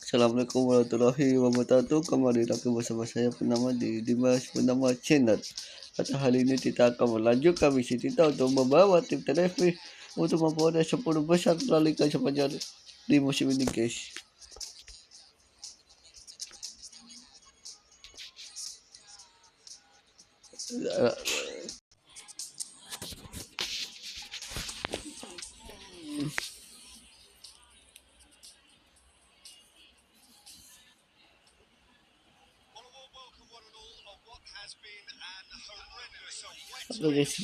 Assalamualaikum warahmatullahi wabarakatuh. Kembali lagi bersama saya penama di Dimas penama channel. Pada hari ini kita akan melanjutkan misi kita untuk membawa tim Tenerife untuk memperoleh 10 besar liga spanyol di musim ini, guys. Oke guys,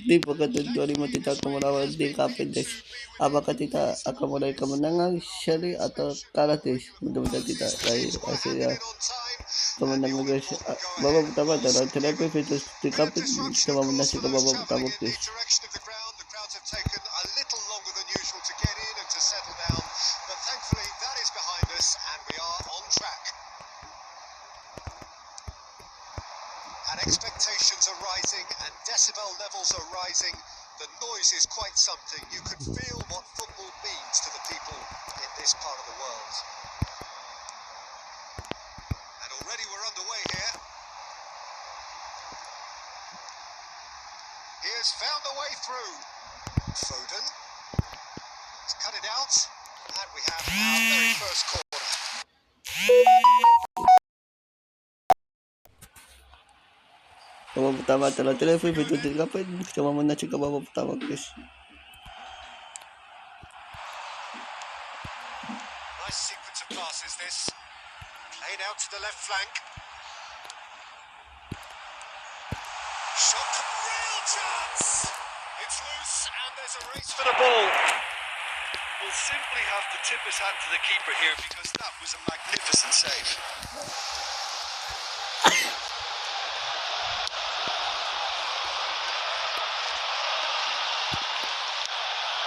di pekan 25 kita akan melawan di Kapen guys. Apakah kita akan meraih kemenangan seri atau kalah guys? Mudah-mudahan kita raih hasilnya kemenangan guys. Babak pertama adalah Tenerife versus di Kapen, kita memenangkan babak pertama guys. And expectations are rising and decibel levels are rising. The noise is quite something. You can feel what football means to the people in this part of the world. And already we're underway here. He has found a way through. Foden. He's cut it out. And we have our very first corner. Babak pertama adalah Tenerife versus di Kapen, kita memenangkan babak pertama guys. Nice sequence of passes this. Played out to the left flank. Shot, real chance! It's loose and there's a race for the ball. We'll simply have to tip his hat to the keeper here because that was a magnificent save.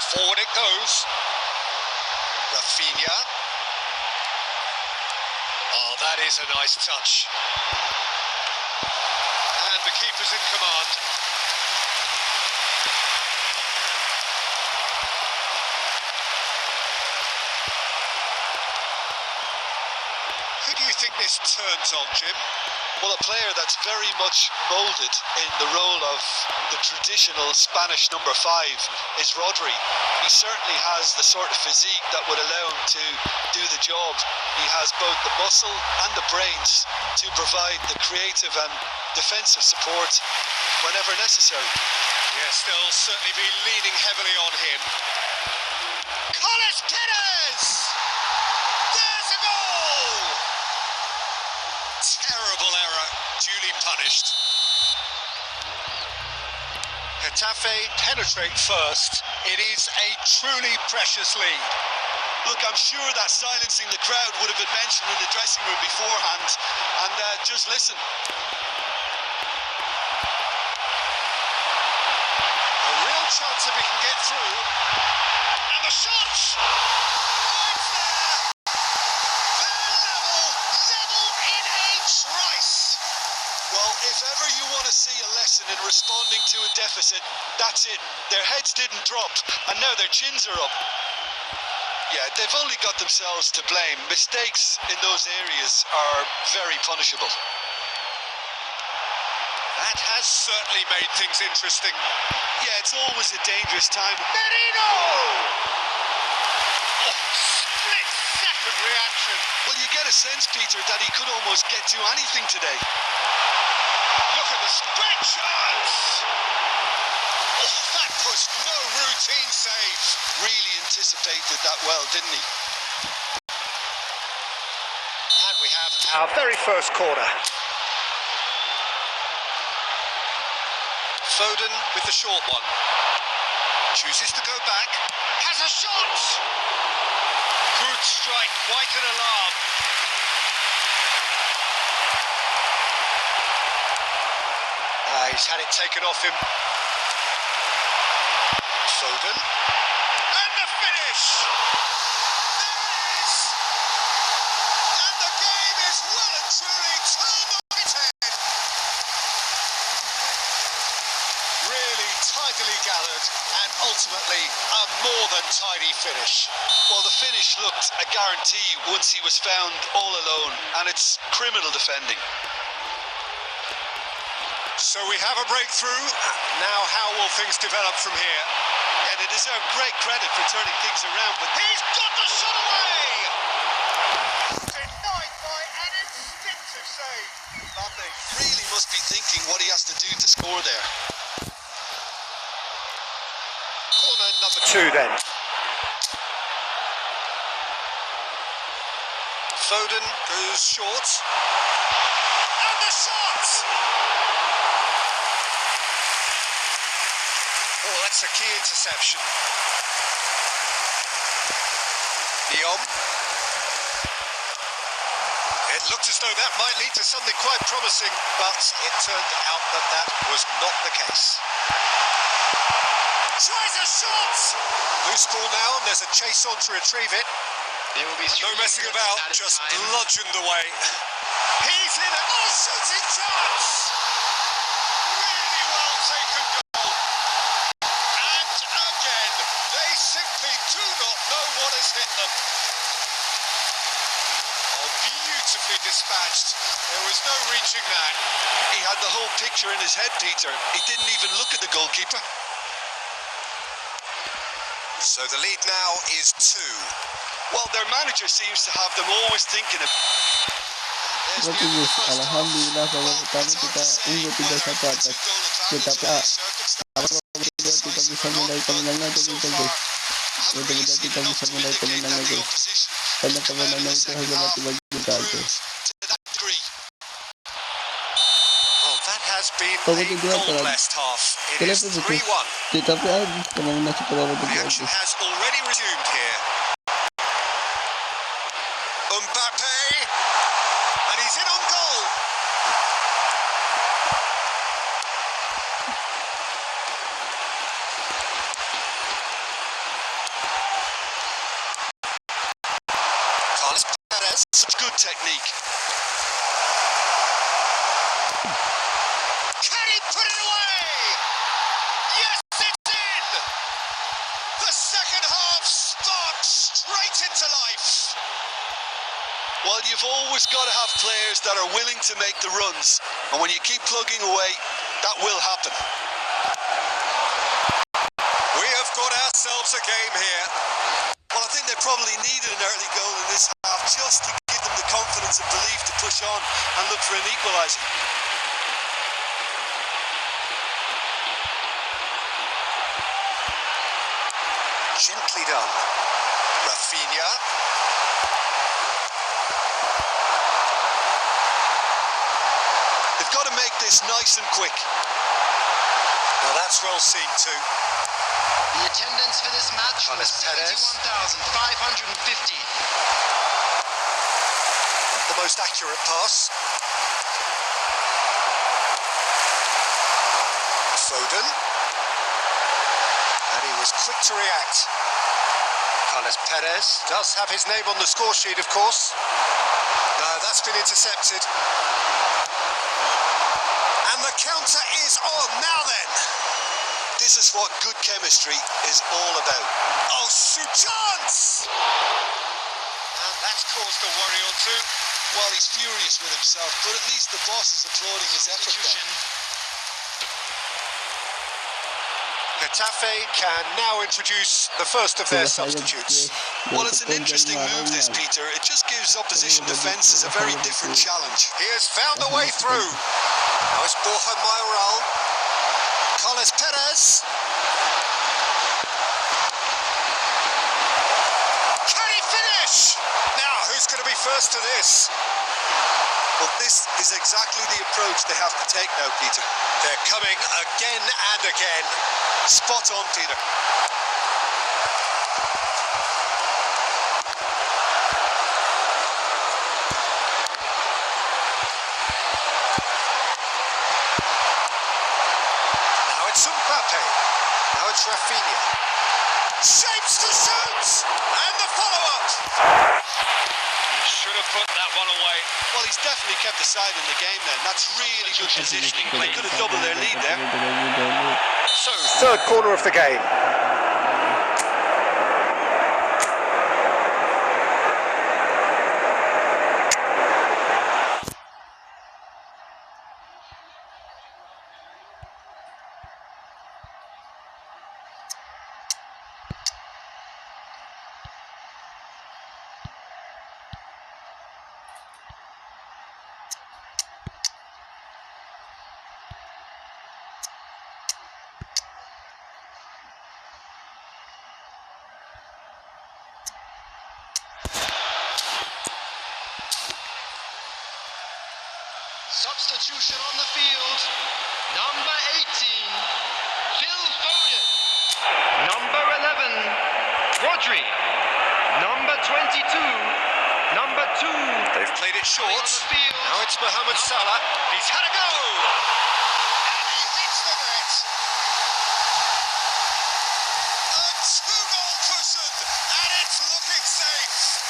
Forward it goes. Rafinha. Oh, that is a nice touch. And the keeper's in command. Who do you think this turns on, Jim? Well, a player that's very much moulded in the role of the traditional Spanish number 5 is Rodri. He certainly has the sort of physique that would allow him to do the job. He has both the muscle and the brains to provide the creative and defensive support whenever necessary. Yes, they'll certainly be leaning heavily on him. Carlos Perez! There's a goal! Terrible error, duly punished. Getafe penetrate first. It is a truly precious lead. Look, I'm sure that silencing the crowd would have been mentioned in the dressing room beforehand. And just listen. A real chance if he can get through. And the shot! Oh, it's there! Level in a trice. Well, if ever you want to see a lesson in responding to a deficit, that's it. Their heads didn't drop, and now their chins are up. Yeah, they've only got themselves to blame. Mistakes in those areas are very punishable. That has certainly made things interesting. Yeah, it's always a dangerous time. Merino! Oh, split-second reaction. Well, you get a sense, Peter, that he could almost get to anything today. Look at the great chance! Oh, that was no routine save. Really anticipated that well, didn't he? And we have our very first corner. Foden with the short one. Chooses to go back. Has a shot! Good strike, quite an alarm. He's had it taken off him. Foden. And the finish! There it is! And the game is well and truly turned on its head. Really tidily gathered and ultimately a more than tidy finish. Well, the finish looked a guarantee once he was found all alone, and it's criminal defending. So we have a breakthrough. Now how will things develop from here? Yeah, they deserve great credit for turning things around, but he's got the shot away! Denied by an instinctive save. Mbappe really must be thinking what he has to do to score there. Corner number 2 then. Foden goes short. And the shot! Oh, that's a key interception. Dion. It looked as though that might lead to something quite promising, but it turned out that that was not the case. Tries a shot! Loose ball now, and there's a chase on to retrieve it. There will be no messing about, just bludgeoned away. He's in it! Oh, shooting chance! Really well taken goal. And again, they simply do not know what has hit them. Oh, beautifully dispatched. There was no reaching that. He had the whole picture in his head, Peter. He didn't even look at the goalkeeper. So the lead now is 2. Well, their manager seems to have them always thinking of... Berarti guys, alhamdulillah babak pertama kita unggul 3-1 atas. Tetapi babak kedua kita bisa mulai kemenangan tuh guys. Mudah-mudahan kita bisa mulai kemenangan guys. Karena kemenangan itu hanya mati bagi kita guys. Babak kedua telah kenapa betul? Tetapi habis kemenangan masuk ke babak kedua guys. Mbappe, and he's in on goal. Carlos Perez, such good technique. Can he put it away? Yes, it's in. The second half starts straight into life. Well, you've always got to have players that are willing to make the runs, and when you keep plugging away, that will happen. We have got ourselves a game here. Well, I think they probably needed an early goal in this half just to give them the confidence and belief to push on and look for an equaliser. Gently done. Rafinha. They've got to make this nice and quick. Well, that's well seen too. The attendance for this match was 71,550. Not the most accurate pass. Foden. And he was quick to react. Carlos Perez does have his name on the score sheet, of course. No, that's been intercepted. And the counter is on now then. This is what good chemistry is all about. Oh, shoot chance! And that's caused a worry or two. Well, he's furious with himself, but at least the boss is applauding his effort then. Getafe can now introduce the first of their substitutes. Well, it's an interesting move this, Peter. It just gives opposition defences a very different challenge. He has found a way through. Now it's Borja Mayoral. Carlos Perez. Can he finish? Now, who's going to be first to this? Well, this is exactly the approach they have to take now, Peter. They're coming again and again. Spot on, Peter. Now it's Mbappe. Now it's Rafinha. Shapes to shoot! And the follow-up! Should have put that one away. Well, he's definitely kept the side in the game then. That's really good positioning. They could have doubled their lead there. So, third corner of the game. Substitution on the field. Number 18, Phil Foden. Number 11, Rodri. Number 22, number 2. They've played it short. On the field. Now it's Mohamed Salah. He's had a go. And he hits the net. A two-goal cushion, and it's looking safe.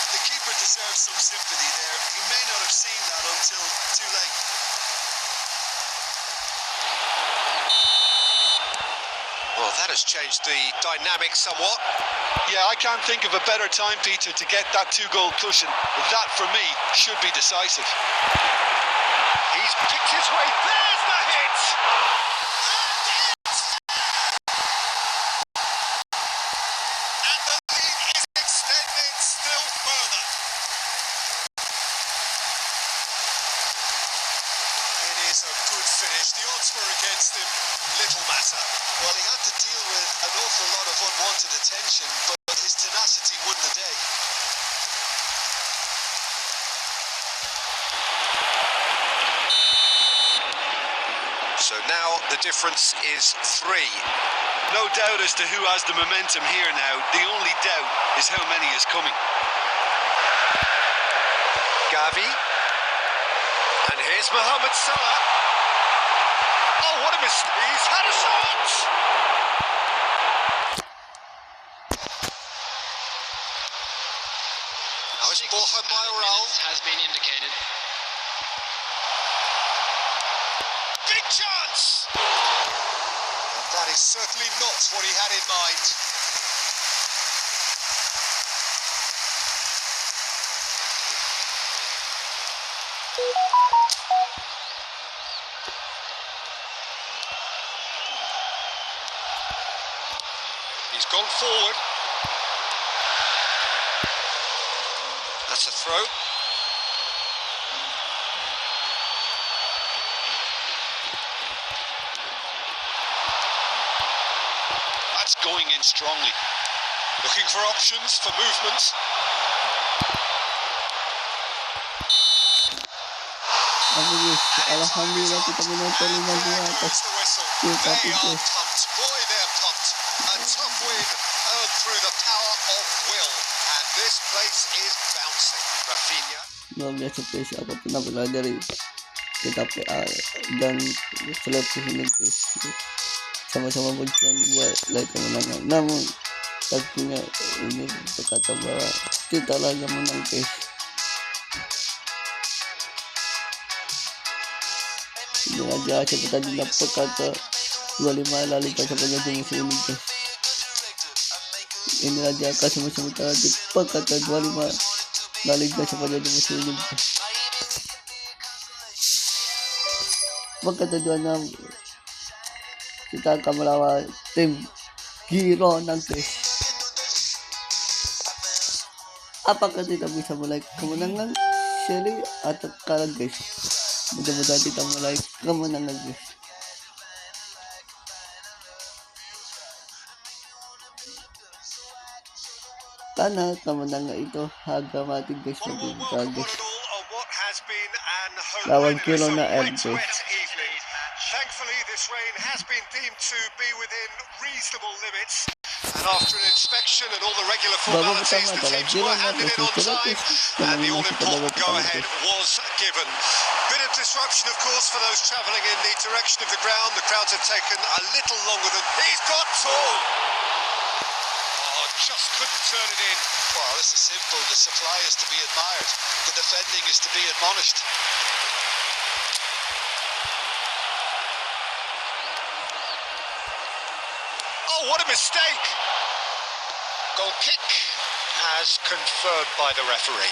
The keeper deserves some sympathy there. He may not have seen that until too late. Well, that has changed the dynamic somewhat. Yeah, I can't think of a better time, Peter, to get that two-goal cushion. That, for me, should be decisive. He's picked his way. There's the hit! And the lead is extended still further. It is a good finish. The odds were against him. Little matter. Well, he had to deal with an awful lot of unwanted attention, but his tenacity won the day. So now the difference is 3. No doubt as to who has the momentum here now. The only doubt is how many is coming. Gavi. And here's Mohamed Salah. Oh, what a mistake. He's had a shot. Now it's Borja Mayoral. Has been indicated. Big chance! And that is certainly not what he had in mind. He's gone forward. That's a throw. That's going in strongly. Looking for options for movement. Alhamdulillah kita menonton 5-2 atas They kita are itu. pumped. Boy, they're pumped. A tough win earned through the power of will. And this place is bouncing. Rafinha. Luar biasa pes apapun apabila dari kita PA dan selepas ini sama-sama berjuang buat lain kemenangan. Namun tentunya ini berkata bahwa kita lah yang menang pes. Ini aja seperti tadi dapat kata 25 La Liga sepanjang musim ini guys. Ini aja akan sama-sama tadi kata 25 La Liga sepanjang musim ini guys. Maka tujuannya kita akan melawan tim Girona guys. Apakah kita bisa mulai kemenangan seri atau kalah guys? Mudah-mudahan kita mulai kemenangan guys. Karena kemenangan itu harga mati guys bagi kita guys. Lawan Girona guys. Thankfully, this rain has been deemed to be within reasonable limits. And after an inspection and all the regular formalities, the teams were handed in on time, and the all-important go-ahead was given. Bit of disruption, of course, for those travelling in the direction of the ground. The crowds have taken a little longer than... He's got tall! Oh, just couldn't turn it in. Well, this is simple. The supply is to be admired. The defending is to be admonished. Oh, what a mistake! Goal kick as confirmed by the referee.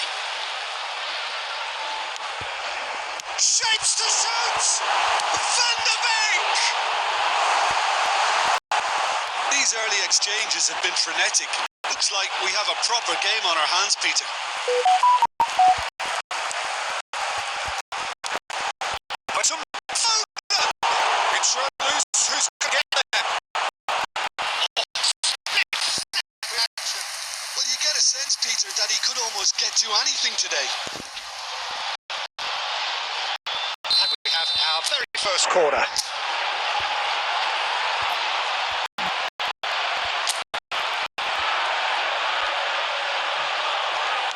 Shapes to shoot! Van der Beek! These early exchanges have been frenetic. Looks like we have a proper game on our hands, Peter. But some it's run loose. Who's going to get there? Well, you get a sense, Peter, that he could almost get to anything today. corner.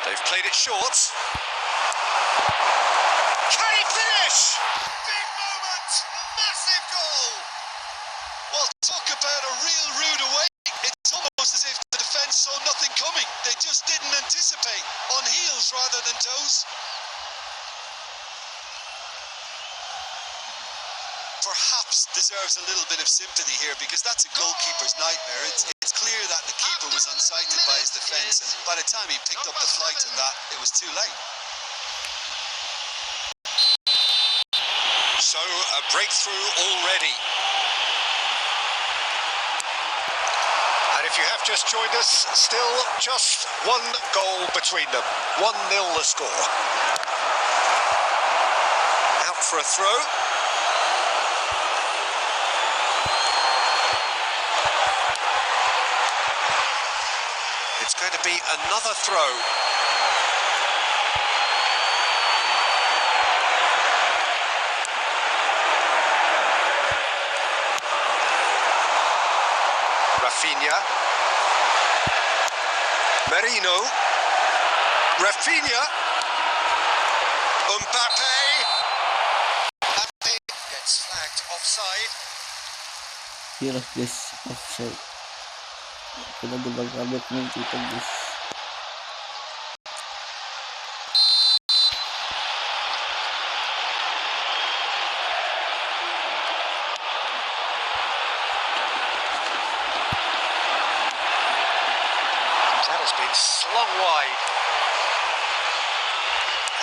They've played it short. Can he finish? Big moment, massive goal. Well, talk about a real rude away. It's almost as if the defence saw nothing coming. They just didn't anticipate. On heels rather than toes. Perhaps deserves a little bit of sympathy here because that's a goalkeeper's nightmare. It's clear that the keeper was unsighted by his defence, and by the time he picked up the flight of that, it was too late. So a breakthrough already. And if you have just joined us, still just one goal between them. 1-0 the score. Out for a throw. It's going to be another throw. Rafinha. Merino. Rafinha. Mbappe. Mbappe gets flagged offside. Hirap guys, offside. Pinagibang kabit mo yung tita guys. That has been slung wide.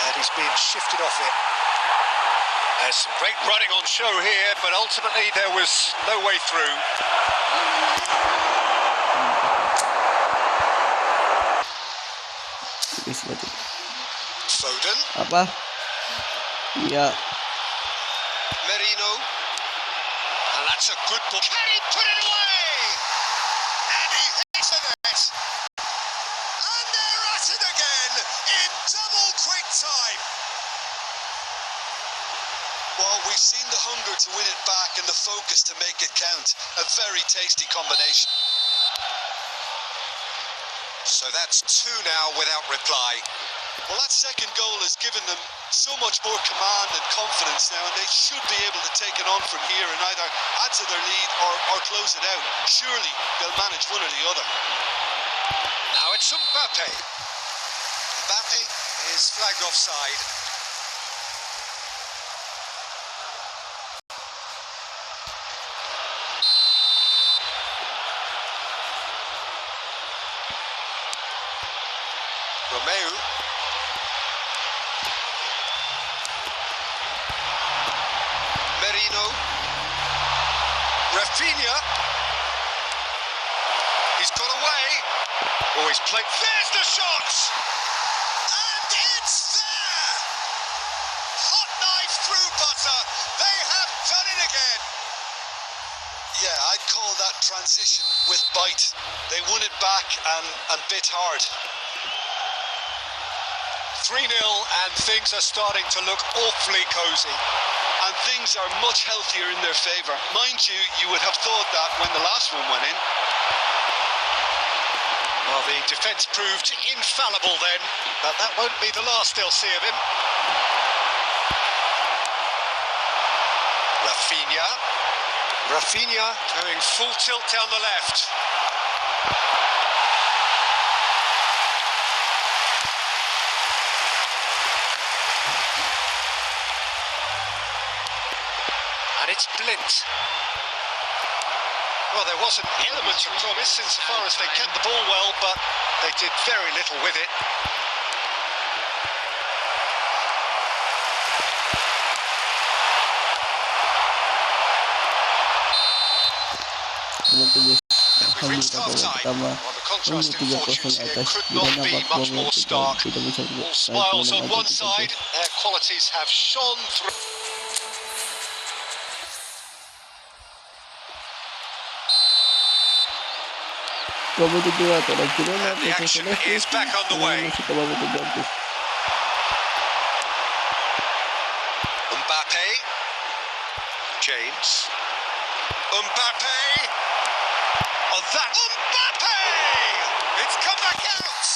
And he's been shifted off it. There's some great running on show here, but ultimately there was no way through. Foden. Apa? Iya. Merino. And that's a good ball. Can he put it away? And he hits the net. And they're at it again in double quick time. Well, we've seen the hunger to win it back and the focus to make it count. A very tasty combination. So that's 2 now without reply. Well, that second goal has given them so much more command and confidence now, and they should be able to take it on from here and either add to their lead or close it out. Surely they'll manage one or the other. Now it's Mbappe. Mbappe is flagged offside. Romeu. Merino. Rafinha. He's got away. Oh, he's played. There's the shot! And it's there! Hot knife through butter. They have done it again. Yeah, I'd call that transition with bite. They won it back and bit hard. 3-0 and things are starting to look awfully cosy. And things are much healthier in their favour. Mind you, you would have thought that when the last one went in. Well, the defence proved infallible then, but that won't be the last they'll see of him. Rafinha. Rafinha going full tilt down the left. And it's Blint. Well, there was an element of promise insofar as they kept the ball well, but they did very little with it. We reached half-time. Well, the contrast in fortunes here could not be much more stark. All smiles on one side, their qualities have shone through. Como tu kira tu, lagi tu And the action is back on the way. Mbappe. come back out.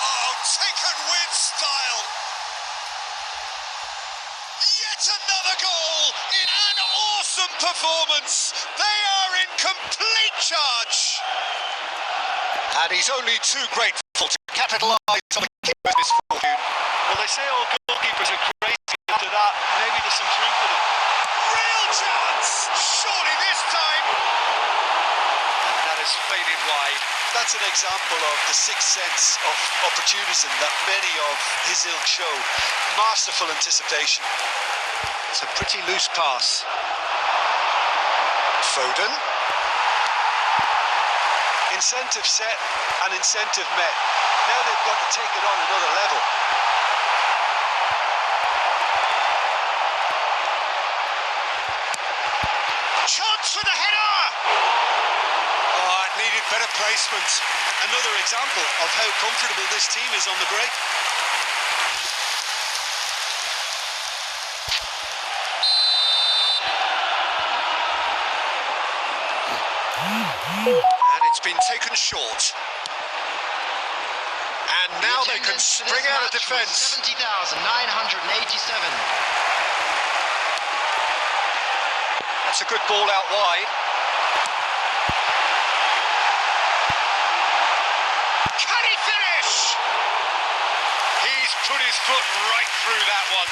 Oh, taken with style. Yet another goal in an awesome performance. They are in complete charge. And he's only too grateful to capitalise on the keeper's misfortune. Well, they say all goalkeepers are crazy after that. Maybe there's some truth in it. Real chance! Surely this time! And that has faded wide. That's an example of the sixth sense of opportunism that many of his ilk show. Masterful anticipation. It's a pretty loose pass. Foden. Incentive set and incentive met. Now they've got to take it on another level. Chance for the header! Oh, it needed better placement. Another example of how comfortable this team is on the break. And it's been taken short. And now they can spring out of defence. 70,987. That's a good ball out wide. Can he finish? He's put his foot right through that one.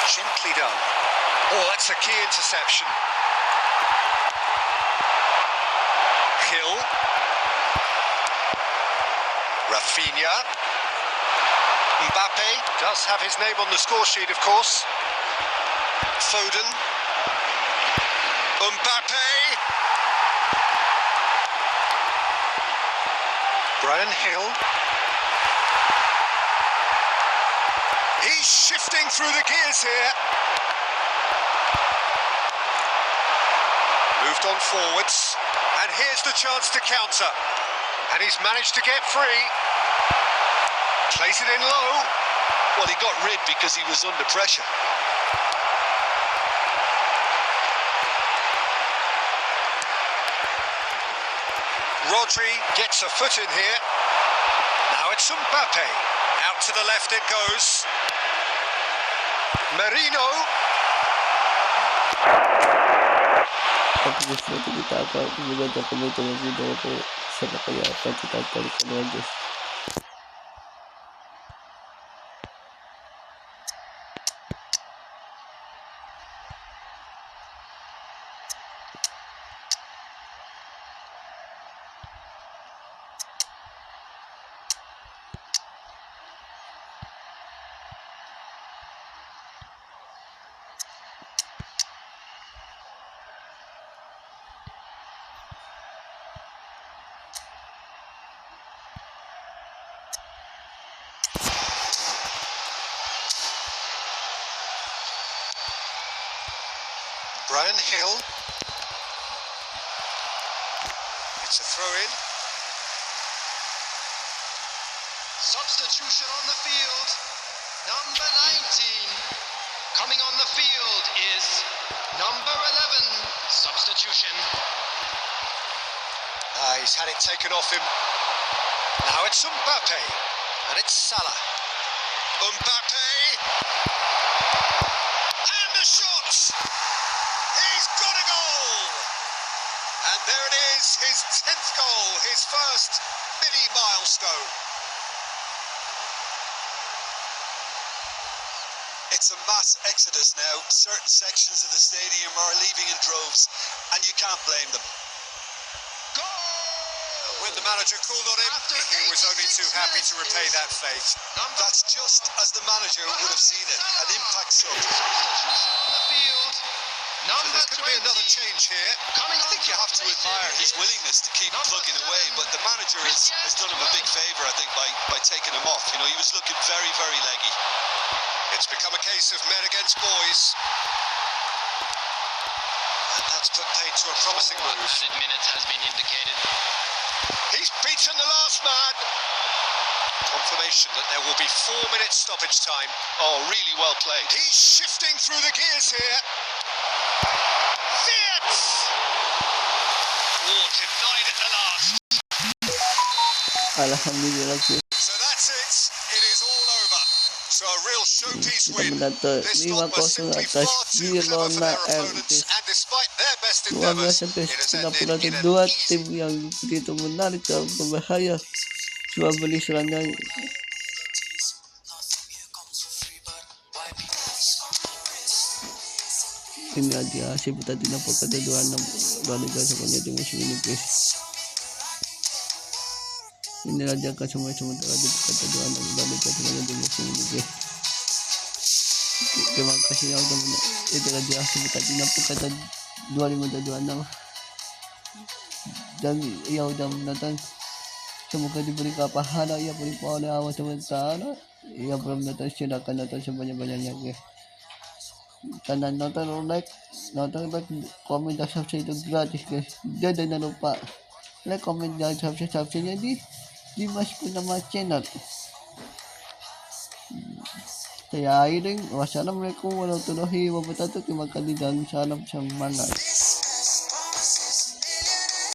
Gently done. Oh, that's a key interception. Hill. Rafinha. Mbappe does have his name on the score sheet, of course. Foden. Mbappe. Brian Hill. He's shifting through the gears here. Moved on forwards. And here's the chance to counter. And he's managed to get free. Plays it in low. Well, he got rid because he was under pressure. Rodri gets a foot in here. Now it's Mbappe. Out to the left it goes. Merino. Tapi gusto kita apa juga tak kami tengok video tu siapa kaya apa kita cari keluar guys. Brian Hill. It's a throw-in. Substitution on the field. Number 19. Coming on the field is number 11. Substitution. He's had it taken off him. Now it's Mbappe. And it's Salah. Mbappe. And the shot. He's got a goal. And there it is, his 10th goal, his first mini milestone. It's a mass exodus now. Certain sections of the stadium are leaving in droves, and you can't blame them. When the manager called on him, he was only too happy to repay that fate. That's just as the manager would have seen it. An impact sub. Substitution on the field. So Number there's going to be another 20. change here. I think you have to admire his willingness to keep plugging away, but the manager has done him a big favour, I think, by taking him off. You know, he was looking very, very leggy. It's become a case of men against boys. And that's put paid to a promising move. Added minutes has been indicated. He's beaten the last man. Confirmation that there will be 4 minutes stoppage time. Oh, really well played. He's shifting through the gears here. Alhamdulillah guys. So that's it. It is all over. So a real showpiece Kita win. menata This lot was 5-0 simply atas far too clever for Girona their R opponents, guys. and despite their best Luar endeavours, biasa guys. it has Kita ended pula in an dua easy. tim yang begitu menarik dan berbahaya. Cuma beli serangan. Ini aja hasil pertandingan pekan 26 La Liga sepanjang di musim ini guys. Ini aja kan semua tadi pekan 26 La Liga sepanjang di musim ini guys. Terima kasih yang sudah menonton. Itu aja hasil pertandingan pekan 25 dan 26. Dan yang sudah menonton, semoga diberi pahala yang berlimpah oleh Allah SWT. Yang belum nonton silakan nonton sebanyak-banyaknya guys. Karena nonton like, komen dan subscribe itu gratis guys. Dan jangan lupa like, komen dan subscribe-nya di masuk nama channel. Saya akhiri. Wassalamualaikum warahmatullahi wabarakatuh. Terima kasih dan salam semangat.